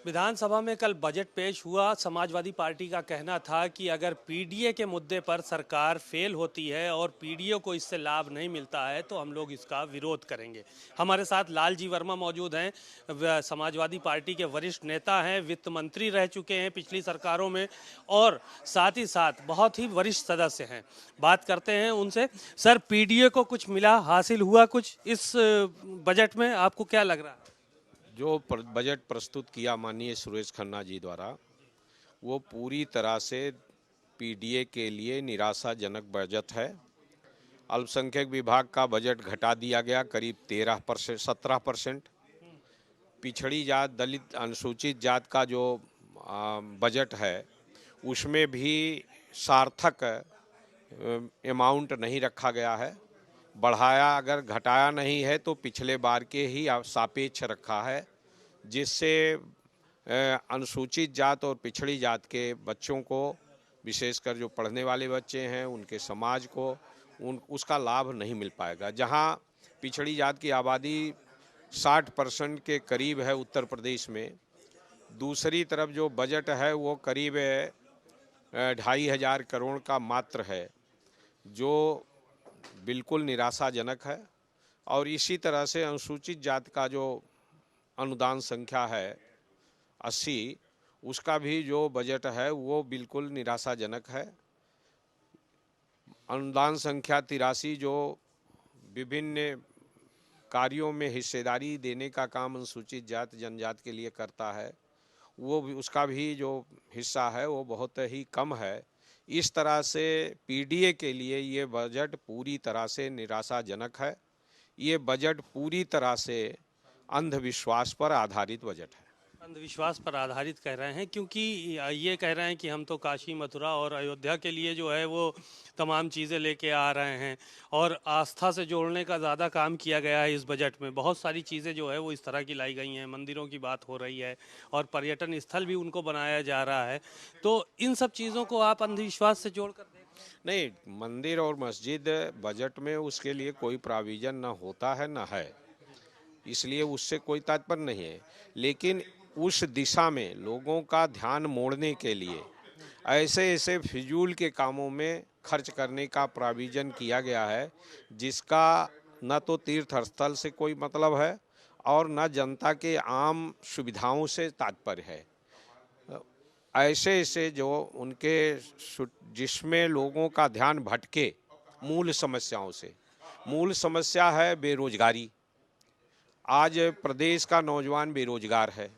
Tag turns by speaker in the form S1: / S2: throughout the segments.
S1: विधानसभा में कल बजट पेश हुआ। समाजवादी पार्टी का कहना था कि अगर पीडीए के मुद्दे पर सरकार फेल होती है और पीडीए को इससे लाभ नहीं मिलता है तो हम लोग इसका विरोध करेंगे। हमारे साथ लालजी वर्मा मौजूद हैं, समाजवादी पार्टी के वरिष्ठ नेता हैं, वित्त मंत्री रह चुके हैं पिछली सरकारों में और साथ ही साथ बहुत ही वरिष्ठ सदस्य हैं। बात करते हैं उनसे। सर, पीडीए को कुछ मिला, हासिल हुआ कुछ इस बजट में? आपको क्या लग रहा है?
S2: जो बजट प्रस्तुत किया माननीय सुरेश खन्ना जी द्वारा, वो पूरी तरह से पीडीए के लिए निराशाजनक बजट है। अल्पसंख्यक विभाग का बजट घटा दिया गया करीब 17%। पिछड़ी जात, दलित, अनुसूचित जात का जो बजट है उसमें भी सार्थक अमाउंट नहीं रखा गया है। बढ़ाया, अगर घटाया नहीं है तो पिछले बार के ही सापेक्ष रखा है, जिससे अनुसूचित जात और पिछड़ी जात के बच्चों को, विशेषकर जो पढ़ने वाले बच्चे हैं, उनके समाज को उसका लाभ नहीं मिल पाएगा। जहां पिछड़ी जात की आबादी 60% के करीब है उत्तर प्रदेश में, दूसरी तरफ जो बजट है वो करीब 2,500 करोड़ का मात्र है, जो बिल्कुल निराशाजनक है। और इसी तरह से अनुसूचित जात का जो अनुदान संख्या है 80, उसका भी जो बजट है वो बिल्कुल निराशाजनक है। अनुदान संख्या 83 जो विभिन्न कार्यों में हिस्सेदारी देने का काम अनुसूचित जात जनजात के लिए करता है, वो भी, उसका भी जो हिस्सा है वो बहुत ही कम है। इस तरह से पीडीए के लिए ये बजट पूरी तरह से निराशाजनक है। ये बजट पूरी तरह से अंधविश्वास पर आधारित बजट है।
S1: अंधविश्वास पर आधारित कह रहे हैं क्योंकि ये कह रहे हैं कि हम तो काशी, मथुरा और अयोध्या के लिए जो है वो तमाम चीज़ें लेके आ रहे हैं और आस्था से जोड़ने का ज़्यादा काम किया गया है। इस बजट में बहुत सारी चीज़ें जो है वो इस तरह की लाई गई हैं, मंदिरों की बात हो रही है और पर्यटन स्थल भी उनको बनाया जा रहा है। तो इन सब चीज़ों को आप अंधविश्वास से जोड़ कर देख
S2: नहीं, मंदिर और मस्जिद बजट में उसके लिए कोई प्रोविजन ना होता है ना है, इसलिए उससे कोई तात्पर्य नहीं है। लेकिन उस दिशा में लोगों का ध्यान मोड़ने के लिए ऐसे ऐसे फिजूल के कामों में खर्च करने का प्रोविजन किया गया है, जिसका न तो तीर्थ स्थल से कोई मतलब है और न जनता के आम सुविधाओं से तात्पर्य है। ऐसे ऐसे जो उनके जिसमें लोगों का ध्यान भटके मूल समस्याओं से। मूल समस्या है बेरोजगारी। आज प्रदेश का नौजवान बेरोजगार है।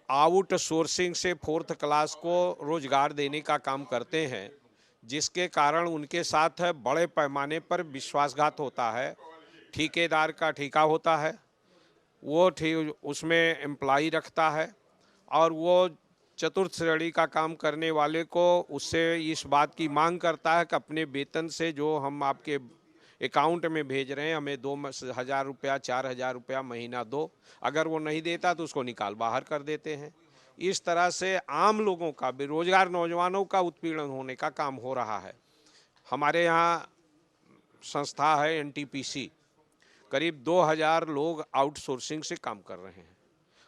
S2: आउटसोर्सिंग से 4th क्लास को रोजगार देने का काम करते हैं, जिसके कारण उनके साथ बड़े पैमाने पर विश्वासघात होता है। ठेकेदार का ठेका होता है, वो उसमें एम्प्लॉई रखता है और वो चतुर्थ श्रेणी का काम करने वाले को उससे इस बात की मांग करता है कि अपने वेतन से जो हम आपके अकाउंट में भेज रहे हैं, हमें 2,000 रुपया, 4,000 रुपया महीना दो। अगर वो नहीं देता तो उसको निकाल बाहर कर देते हैं। इस तरह से आम लोगों का, बेरोजगार नौजवानों का उत्पीड़न होने का काम हो रहा है। हमारे यहाँ संस्था है एनटीपीसी, करीब 2,000 लोग आउटसोर्सिंग से काम कर रहे हैं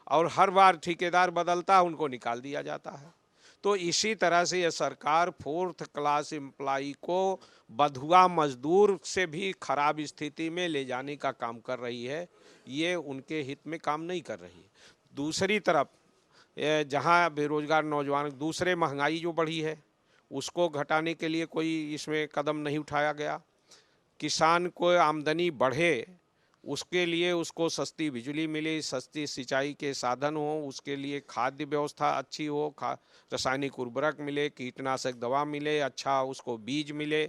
S2: और हर बार ठेकेदार बदलता है, उनको निकाल दिया जाता है। तो इसी तरह से यह सरकार 4th क्लास एम्प्लॉई को बंधुआ मजदूर से भी खराब स्थिति में ले जाने का काम कर रही है। ये उनके हित में काम नहीं कर रही है। दूसरी तरफ जहां बेरोजगार नौजवान, दूसरे महंगाई जो बढ़ी है उसको घटाने के लिए कोई इसमें कदम नहीं उठाया गया। किसान को आमदनी बढ़े, उसके लिए उसको सस्ती बिजली मिले, सस्ती सिंचाई के साधन हो, उसके लिए खाद्य व्यवस्था अच्छी हो, रासायनिक उर्वरक मिले, कीटनाशक दवा मिले, अच्छा उसको बीज मिले।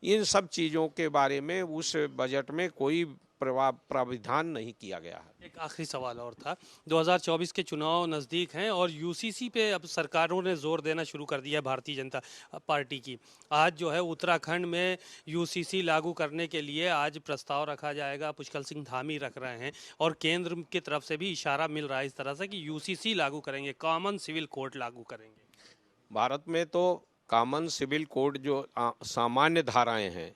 S2: इन सब चीज़ों के बारे में उस बजट में कोई प्राविधान नहीं किया गया है।
S1: एक आखिरी सवाल और था। 2024 के चुनाव नज़दीक हैं और यूसीसी पे अब सरकारों ने जोर देना शुरू कर दिया है, भारतीय जनता पार्टी की। आज जो है उत्तराखंड में यूसीसी लागू करने के लिए आज प्रस्ताव रखा जाएगा, पुष्कर सिंह धामी रख रहे हैं और केंद्र की तरफ से भी इशारा मिल रहा है इस तरह से कि यूसीसी लागू करेंगे, कॉमन सिविल कोड लागू करेंगे।
S2: भारत में तो कॉमन सिविल कोड जो सामान्य धाराएं हैं,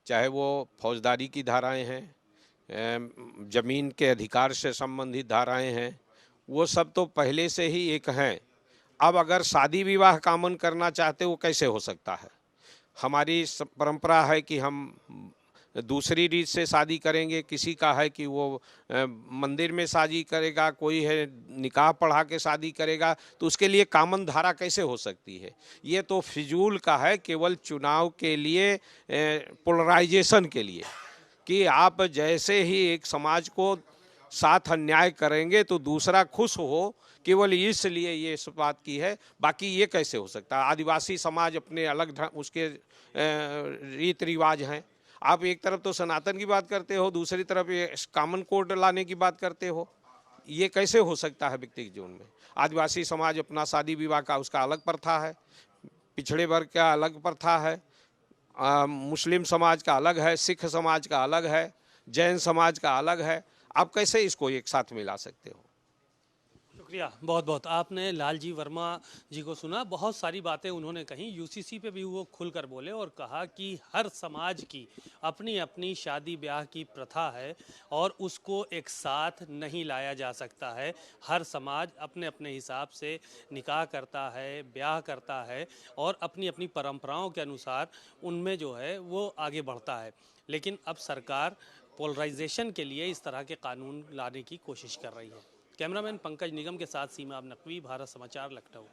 S2: चाहे वो फौजदारी की धाराएं हैं, जमीन के अधिकार से संबंधित धाराएं हैं, वो सब तो पहले से ही एक हैं। अब अगर शादी विवाह का अमन करना चाहते वो कैसे हो सकता है? हमारी परंपरा है कि हम दूसरी रीत से शादी करेंगे, किसी का है कि वो मंदिर में शादी करेगा, कोई है निकाह पढ़ा के शादी करेगा, तो उसके लिए कामन धारा कैसे हो सकती है? ये तो फिजूल का है, केवल चुनाव के लिए, पोलराइजेशन के लिए, कि आप जैसे ही एक समाज को साथ अन्याय करेंगे तो दूसरा खुश हो, केवल इसलिए ये इस बात की है। बाकी ये कैसे हो सकता है? आदिवासी समाज अपने अलग उसके रीत रिवाज हैं। आप एक तरफ तो सनातन की बात करते हो, दूसरी तरफ ये कॉमन कोड लाने की बात करते हो। ये कैसे हो सकता है व्यक्तिगत जीवन में? आदिवासी समाज अपना शादी विवाह का उसका अलग प्रथा है, पिछड़े वर्ग का अलग प्रथा है, मुस्लिम समाज का अलग है, सिख समाज का अलग है, जैन समाज का अलग है। आप कैसे इसको एक साथ मिला सकते हो?
S1: शुक्रिया बहुत बहुत। आपने लालजी वर्मा जी को सुना, बहुत सारी बातें उन्होंने कही। यूसीसी पे भी वो खुलकर बोले और कहा कि हर समाज की अपनी अपनी शादी ब्याह की प्रथा है और उसको एक साथ नहीं लाया जा सकता है। हर समाज अपने अपने हिसाब से निकाह करता है, ब्याह करता है और अपनी अपनी परंपराओं के अनुसार उनमें जो है वो आगे बढ़ता है। लेकिन अब सरकार पोलराइजेशन के लिए इस तरह के कानून लाने की कोशिश कर रही है। कैमरामैन पंकज निगम के साथ सीमा अब नकवी, भारत समाचार, लखनऊ।